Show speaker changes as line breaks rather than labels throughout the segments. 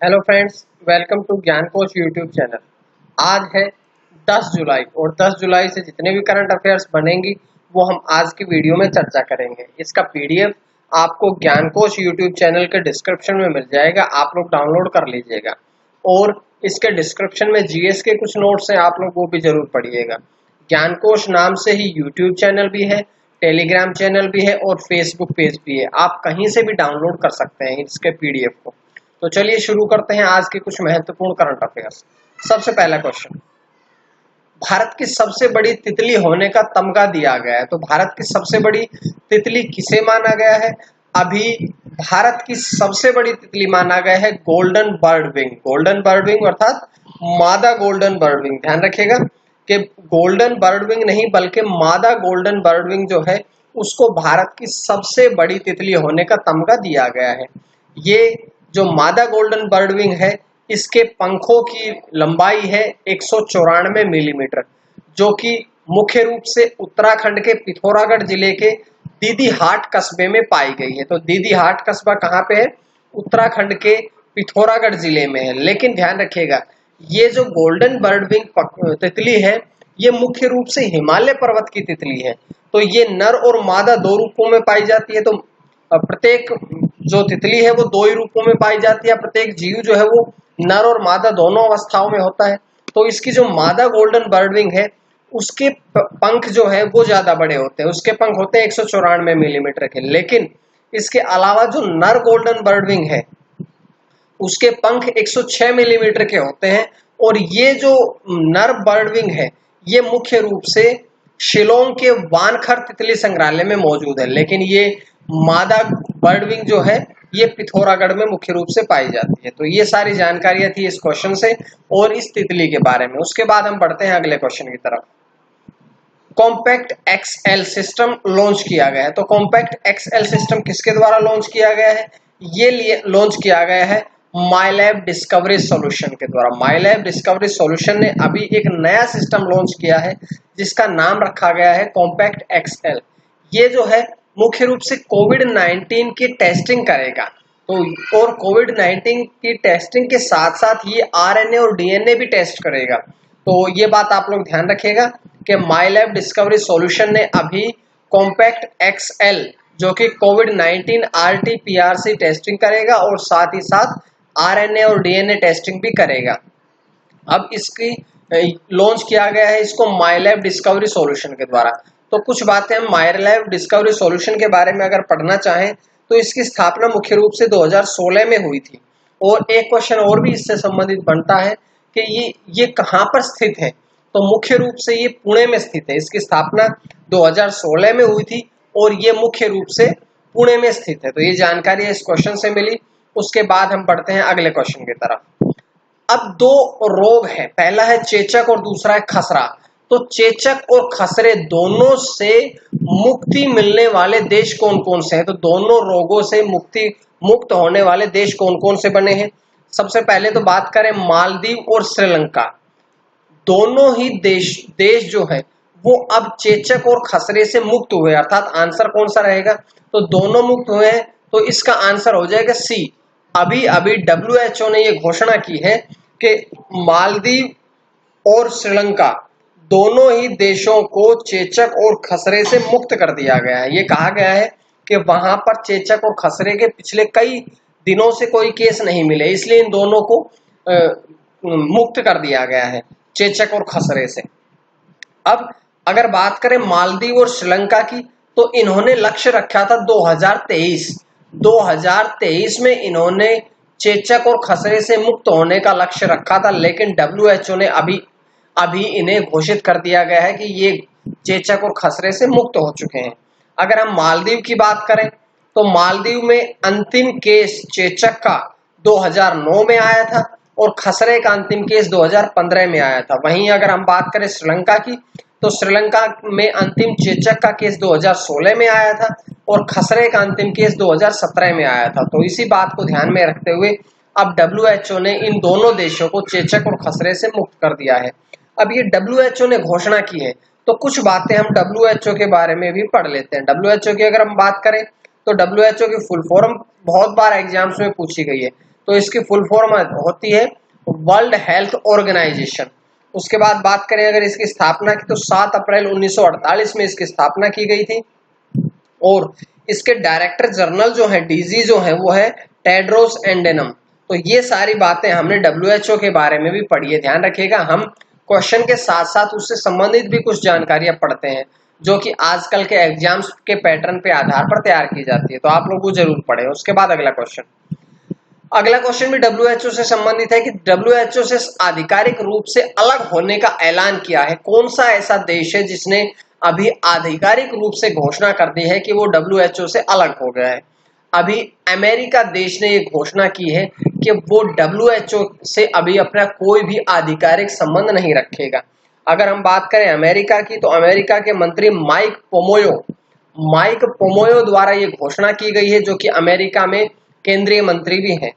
Hello friends, welcome to ज्ञान कोश YouTube channel. आज है 10 जुलाई और 10 जुलाई से जितने भी करंट अफेयर्स बनेंगी वो हम आज की वीडियो में चर्चा करेंगे। इसका पीडीएफ आपको ज्ञान कोश यूट्यूब चैनल के डिस्क्रिप्शन में मिल जाएगा, आप लोग डाउनलोड कर लीजिएगा। और इसके डिस्क्रिप्शन में जीएस के कुछ नोट्स हैं, आप लोग वो भी जरूर पढ़िएगा। ज्ञान कोश नाम से ही यूट्यूब चैनल भी है, टेलीग्राम चैनल भी है और फेसबुक पेज भी है। आप कहीं से भी डाउनलोड कर सकते हैं इसके पीडीएफ को। तो चलिए शुरू करते हैं आज के कुछ महत्वपूर्ण करंट अफेयर्स। सबसे पहला क्वेश्चन, भारत की सबसे बड़ी तितली होने का तमगा दिया गया है। तो भारत की सबसे बड़ी तितली किसे माना गया है? अभी भारत की सबसे बड़ी तितली माना गया है golden bird wing. Golden bird wing अर्थात मादा गोल्डन बर्ड विंग। ध्यान रखिएगा कि गोल्डन बर्ड विंग नहीं बल्कि मादा गोल्डन बर्ड विंग जो है उसको भारत की सबसे बड़ी तितली होने का तमगा दिया गया है। ये जो मादा गोल्डन बर्डविंग है इसके पंखों की लंबाई है 194 मिलीमीटर, जो कि मुख्य रूप से उत्तराखंड के पिथौरागढ़ जिले के दीदीहाट कस्बे में पाई गई है। तो दीदीहाट कस्बा कहाँ पे है? उत्तराखंड के पिथौरागढ़ जिले में है। लेकिन ध्यान रखिएगा, ये जो गोल्डन बर्डविंग तितली है ये मुख्य रूप से हिमालय पर्वत की तितली है। तो ये नर और मादा दो रूपों में पाई जाती है। तो प्रत्येक जो तितली है वो दो ही रूपों में पाई जाती है। प्रत्येक जीव जो है वो नर और मादा दोनों अवस्थाओं में होता है। तो इसकी जो मादा गोल्डन बर्डविंग है उसके पंख जो है वो ज्यादा बड़े होते हैं। उसके पंख होते हैं 194 मिलीमीटर के। लेकिन इसके अलावा जो नर गोल्डन बर्डविंग है उसके पंख 106 मिलीमीटर के होते हैं। और ये जो नर बर्डविंग है ये मुख्य रूप से शिलोंग के वानखर तितली संग्रहालय में मौजूद है। लेकिन ये मादा बर्डविंग जो है ये पिथौरागढ़ में मुख्य रूप से पाई जाती है। तो ये सारी जानकारियां थी इस क्वेश्चन से और इस तितली के बारे में। उसके बाद हम बढ़ते हैं अगले क्वेश्चन की तरफ। कॉम्पैक्ट एक्सएल सिस्टम लॉन्च किया गया है। तो कॉम्पैक्ट एक्सएल सिस्टम किसके द्वारा लॉन्च किया गया है? ये लॉन्च किया गया है माईलैब डिस्कवरी सॉल्यूशन के द्वारा। माईलैब डिस्कवरी सॉल्यूशन ने अभी एक नया सिस्टम लॉन्च किया है जिसका नाम रखा गया है कॉम्पैक्ट एक्सएल। ये जो है मुख्य रूप से कोविड-19 की टेस्टिंग करेगा। तो और कोविड-19 की टेस्टिंग के साथ साथ ये आरएनए और डीएनए भी टेस्ट करेगा। तो ये बात आप लोग ध्यान रखिएगा कि माईलैब डिस्कवरी सॉल्यूशन ने अभी कॉम्पैक्ट एक्सएल जो कि कोविड-19 आरटी-पीआरसी टेस्टिंग करेगा और साथ ही साथ आरएनए और डीएनए टेस्टिंग भी करेगा। अब इसकी लॉन्च किया गया है इसको माईलैब डिस्कवरी सॉल्यूशन के द्वारा। तो कुछ बातें हम माईलैब डिस्कवरी सॉल्यूशन के बारे में अगर पढ़ना चाहें तो इसकी स्थापना मुख्य रूप से 2016 में हुई थी। और एक क्वेश्चन और भी इससे संबंधित बनता है कि ये कहाँ पर स्थित है? तो मुख्य रूप से ये पुणे में स्थित है। इसकी स्थापना 2016 में हुई थी और ये मुख्य रूप से पुणे में स्थित है। तो ये जानकारी इस क्वेश्चन से मिली। उसके बाद हम बढ़ते हैं अगले क्वेश्चन की तरफ। अब दो रोग हैं, पहला है चेचक और दूसरा है खसरा। तो चेचक और खसरे दोनों से मुक्ति मिलने वाले देश कौन कौन से हैं? तो दोनों रोगों से मुक्त होने वाले देश कौन कौन से बने हैं? सबसे पहले तो बात करें मालदीव और श्रीलंका। दोनों ही देश जो है वो अब चेचक और खसरे से मुक्त हुए। अर्थात आंसर कौन सा रहेगा? तो दोनों मुक्त हुए हैं। तो इसका आंसर हो जाएगा सी। अभी अभी WHO ने ये घोषणा की है कि मालदीव और श्रीलंका दोनों ही देशों को चेचक और खसरे से मुक्त कर दिया गया है। ये कहा गया है कि वहां पर चेचक और खसरे के पिछले कई दिनों से कोई केस नहीं मिले, इसलिए इन दोनों को मुक्त कर दिया गया है चेचक और खसरे से। अब अगर बात करें मालदीव और श्रीलंका की तो इन्होंने लक्ष्य रखा था 2023 में इन्होंने चेचक और खसरे से मुक्त होने का लक्ष्य रखा था। लेकिन WHO ने अभी इन्हें घोषित कर दिया गया है कि ये चेचक और खसरे से मुक्त हो चुके हैं। अगर हम मालदीव की बात करें तो मालदीव में अंतिम केस चेचक का 2009 में आया था और खसरे का अंतिम केस 2015 में आया था। वहीं अगर हम बात करें श्रीलंका की तो श्रीलंका में अंतिम चेचक का केस 2016 में आया था और खसरे का अंतिम केस 2017 में आया था। तो इसी बात को ध्यान में रखते हुए अब WHO ने इन दोनों देशों को चेचक और खसरे से मुक्त कर दिया है। अब ये WHO ने घोषणा की है तो कुछ बातें हम WHO के बारे में भी पढ़ लेते हैं। WHO की अगर हम बात करें तो WHO की फुल फॉर्म बहुत बार एग्जाम्स में पूछी गई है। तो इसकी फुल फॉर्म होती है वर्ल्ड हेल्थ ऑर्गेनाइजेशन। उसके बाद बात करें अगर इसकी स्थापना की, तो 7 अप्रैल 1948 में इसकी स्थापना की गई थी। और इसके डायरेक्टर जनरल जो है, डीजी जो है, वो है टेड्रोस एडेनम। तो ये सारी बातें हमने डब्ल्यूएचओ के बारे में भी पढ़ी है। ध्यान रखिएगा, हम क्वेश्चन के साथ साथ उससे संबंधित भी कुछ जानकारियां पढ़ते हैं जो कि आजकल के एग्जाम्स के पैटर्न पे आधार पर तैयार की जाती है, तो आप लोग वो जरूर पढ़ें। उसके बाद अगला क्वेश्चन भी डब्ल्यूएचओ से संबंधित है कि डब्ल्यूएचओ से आधिकारिक रूप से अलग होने का ऐलान किया है। कौन सा ऐसा देश है जिसने अभी आधिकारिक रूप से घोषणा कर दी है कि वो डब्ल्यूएचओ से अलग हो गया है? अभी अमेरिका देश ने ये घोषणा की है कि वो डब्ल्यूएचओ से अभी अपना कोई भी आधिकारिक संबंध नहीं रखेगा। अगर हम बात करें अमेरिका की, तो अमेरिका के मंत्री माइक पोम्पियो द्वारा ये घोषणा की गई है, जो कि अमेरिका में केंद्रीय मंत्री भी हैं।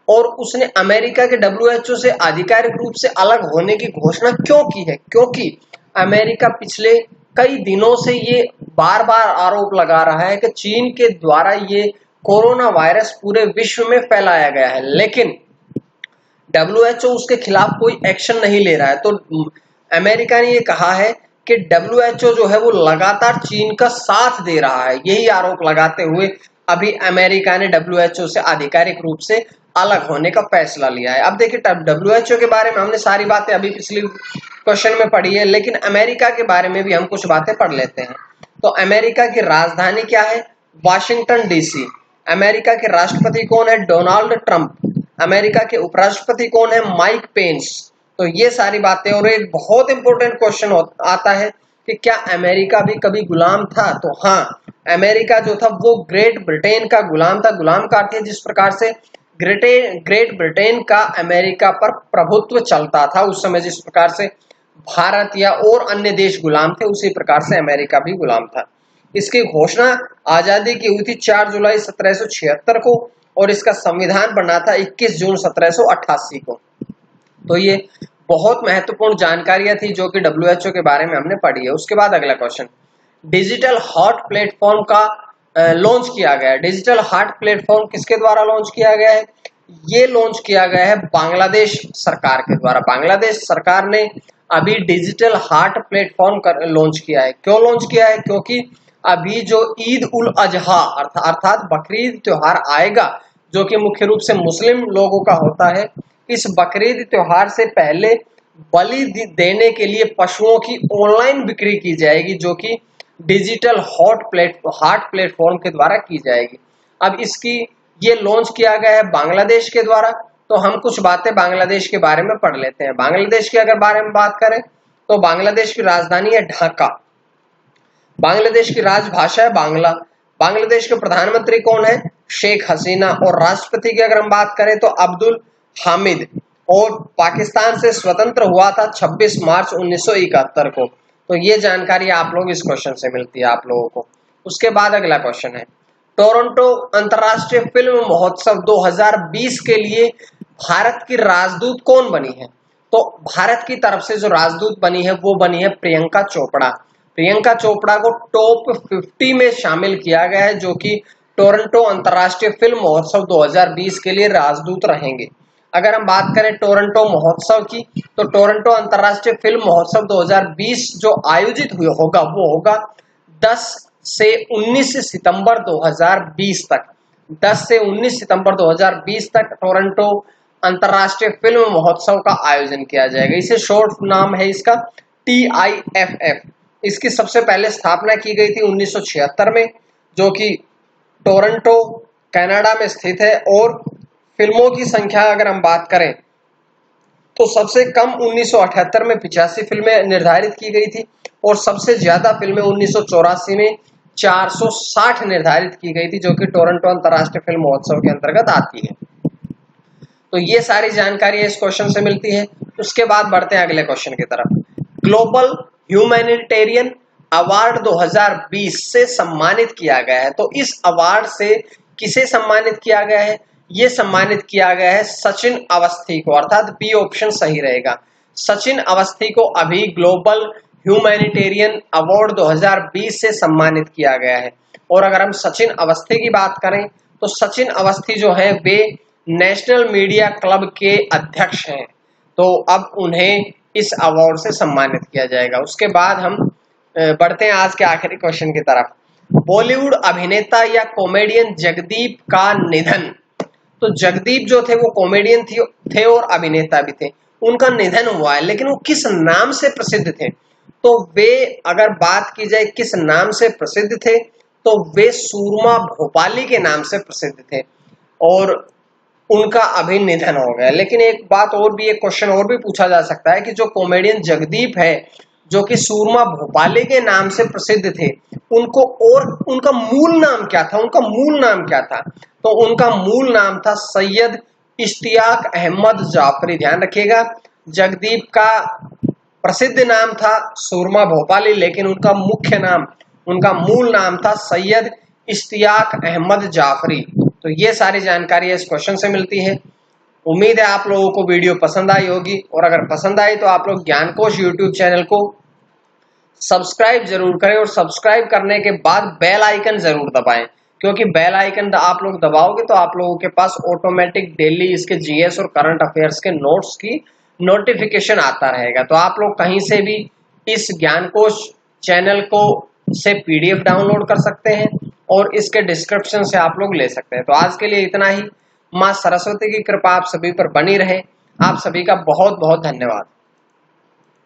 और उसने अमेरिका के डब्ल्यूएचओ से आधिकारिक रूप से अलग होने की घोषणा क्यों की है? क्योंकि अमेरिका पिछले कई दिनों से ये बार बार आरोप लगा रहा है कि चीन के द्वारा ये कोरोना वायरस पूरे विश्व में फैलाया गया है, लेकिन डब्ल्यूएचओ उसके खिलाफ कोई एक्शन नहीं ले रहा है। तो अमेरिका ने ये कहा है कि डब्ल्यूएचओ जो है वो लगातार चीन का साथ दे रहा है। यही आरोप लगाते हुए अभी अमेरिका ने डब्ल्यूएचओ से आधिकारिक रूप से अलग होने का फैसला लिया है। अब देखिए, डब्ल्यूएचओ के बारे में हमने सारी बातें अभी पिछली क्वेश्चन में पढ़ी है, लेकिन अमेरिका के बारे में भी हम कुछ बातें पढ़ लेते हैं। तो अमेरिका की राजधानी क्या है? Washington DC. अमेरिका के राष्ट्रपति कौन है? Donald Trump. अमेरिका के उपराष्ट्रपति कौन है? Mike Pence. तो ये सारी बातें। और एक बहुत इंपॉर्टेंट क्वेश्चन आता है कि क्या अमेरिका भी कभी गुलाम था? तो हाँ, अमेरिका जो था वो ग्रेट ब्रिटेन का गुलाम था। गुलाम का अर्थ है जिस प्रकार से ग्रेट ब्रिटेन का अमेरिका पर प्रभुत्व चलता था उस समय, जिस प्रकार से भारत या और अन्य देश गुलाम थे, उसी प्रकार से अमेरिका भी गुलाम था। इसकी घोषणा आजादी की हुई थी 4 जुलाई 1776 को, और इसका संविधान बना था 21 जून 1788 को। तो ये बहुत महत्वपूर्ण जानकारियां थी जो कि डब्ल्यूएचओ के बारे में हमने पढ़ी है। उसके बाद अगला क्वेश्चन, डिजिटल हार्ट प्लेटफॉर्म का लॉन्च किया गया है। डिजिटल हार्ट प्लेटफॉर्म किसके द्वारा लॉन्च किया गया है? ये लॉन्च किया गया है बांग्लादेश सरकार के द्वारा। बांग्लादेश सरकार ने अभी डिजिटल हार्ट प्लेटफॉर्म लॉन्च किया है। क्यों लॉन्च किया है? क्योंकि अभी जो ईद उल अजहा अर्थात बकरीद त्योहार आएगा, जो कि मुख्य रूप से मुस्लिम लोगों का होता है, इस बकरीद त्योहार से पहले बलि देने के लिए पशुओं की ऑनलाइन बिक्री की जाएगी, जो कि डिजिटल हार्ट प्लेटफॉर्म के द्वारा की जाएगी। अब इसकी ये लॉन्च किया गया है बांग्लादेश के द्वारा। तो हम कुछ बातें बांग्लादेश के बारे में पढ़ लेते हैं। बांग्लादेश के अगर बारे में बात करें तो बांग्लादेश की राजधानी है ढाका। बांग्लादेश की राजभाषा है बांग्ला। बांग्लादेश के प्रधानमंत्री कौन है? शेख हसीना। और राष्ट्रपति की अगर हम बात करें तो अब्दुल हामिद। और पाकिस्तान से स्वतंत्र हुआ था 26 मार्च 1971 को। तो ये जानकारी आप लोग इस क्वेश्चन से मिलती है आप लोगों को। उसके बाद अगला क्वेश्चन है, टोरंटो अंतर्राष्ट्रीय फिल्म महोत्सव 2020 के लिए भारत की राजदूत कौन बनी है? तो भारत की तरफ से जो राजदूत बनी है वो बनी है प्रियंका चोपड़ा। प्रियंका चोपड़ा को टॉप 50 में शामिल किया गया है, जो कि टोरंटो अंतर्राष्ट्रीय फिल्म महोत्सव 2020 के लिए राजदूत रहेंगे। अगर हम बात करें टोरंटो महोत्सव की, तो टोरंटो अंतर्राष्ट्रीय फिल्म महोत्सव 2020 जो आयोजित होगा वो होगा 10 से 19 सितंबर 2020 तक। 10 से 19 सितंबर 2020 तक टोरंटो अंतर्राष्ट्रीय फिल्म महोत्सव का आयोजन किया जाएगा। इसे शॉर्ट नाम है इसका TIFF। इसकी सबसे पहले स्थापना की गई थी 1976 में, जो कि टोरंटो कनाडा में स्थित है। और फिल्मों की संख्या अगर हम बात करें तो सबसे कम 1978 में 85 फिल्में निर्धारित की गई थी, और सबसे ज्यादा फिल्में 1984 में 460 निर्धारित की गई थी, जो कि टोरंटो अंतर्राष्ट्रीय फिल्म महोत्सव के अंतर्गत आती है। तो ये सारी जानकारी इस क्वेश्चन से मिलती है। उसके बाद बढ़ते हैं अगले क्वेश्चन की तरफ। ग्लोबल ह्यूमैनिटेरियन अवार्ड 2020 से सम्मानित किया गया है। तो इस अवार्ड से किसे सम्मानित किया गया है? ये सम्मानित किया गया है सचिन अवस्थी को, अर्थात बी ऑप्शन सही रहेगा। सचिन अवस्थी को अभी ग्लोबल ह्यूमैनिटेरियन अवार्ड 2020 से सम्मानित किया गया है। और अगर हम सचिन अवस्थी की बात करें तो सचिन अवस्थी जो है वे नेशनल मीडिया क्लब के अध्यक्ष हैं, तो अब उन्हें इस अवार्ड से सम्मानित किया जाएगा। उसके बाद हम बढ़ते हैं आज के आखिरी क्वेश्चन की तरफ। बॉलीवुड अभिनेता या कॉमेडियन जगदीप का निधन। तो जगदीप जो थे वो कॉमेडियन थे और अभिनेता भी थे, उनका निधन हुआ है, लेकिन वो किस नाम से प्रसिद्ध थे? तो वे, अगर बात की जाए किस नाम से प्रसिद्ध थे, तो वे सूरमा भोपाली के नाम से प्रसिद्ध थे और उनका अभी निधन हो गया। लेकिन एक बात और भी, एक क्वेश्चन और भी पूछा जा सकता है कि जो कॉमेडियन जगदीप है, जो कि सूरमा भोपाली के नाम से प्रसिद्ध थे, उनको और उनका मूल नाम क्या था? उनका मूल नाम क्या था? तो उनका मूल नाम था सैयद इश्तियाक अहमद जाफरी। ध्यान रखिएगा, जगदीप का प्रसिद्ध नाम था सूरमा भोपाली, लेकिन उनका मुख्य नाम, उनका मूल नाम था सैयद इश्तियाक अहमद जाफरी। तो ये सारी जानकारी इस क्वेश्चन से मिलती है। उम्मीद है आप लोगों को वीडियो पसंद आई होगी, और अगर पसंद आई तो आप लोग ज्ञानकोश यूट्यूब चैनल को सब्सक्राइब जरूर करें, और सब्सक्राइब करने के बाद बेल आइकन जरूर दबाएं, क्योंकि बेल आइकन आप लोग दबाओगे तो आप लोगों के पास ऑटोमेटिक डेली इसके जीएस और करंट अफेयर्स के नोट्स की नोटिफिकेशन आता रहेगा। तो आप लोग कहीं से भी इस ज्ञानकोश चैनल को से पीडीएफ डाउनलोड कर सकते हैं और इसके डिस्क्रिप्शन से आप लोग ले सकते हैं। तो आज के लिए इतना ही। माँ सरस्वती की कृपा आप सभी पर बनी रहे। आप सभी का बहुत बहुत धन्यवाद।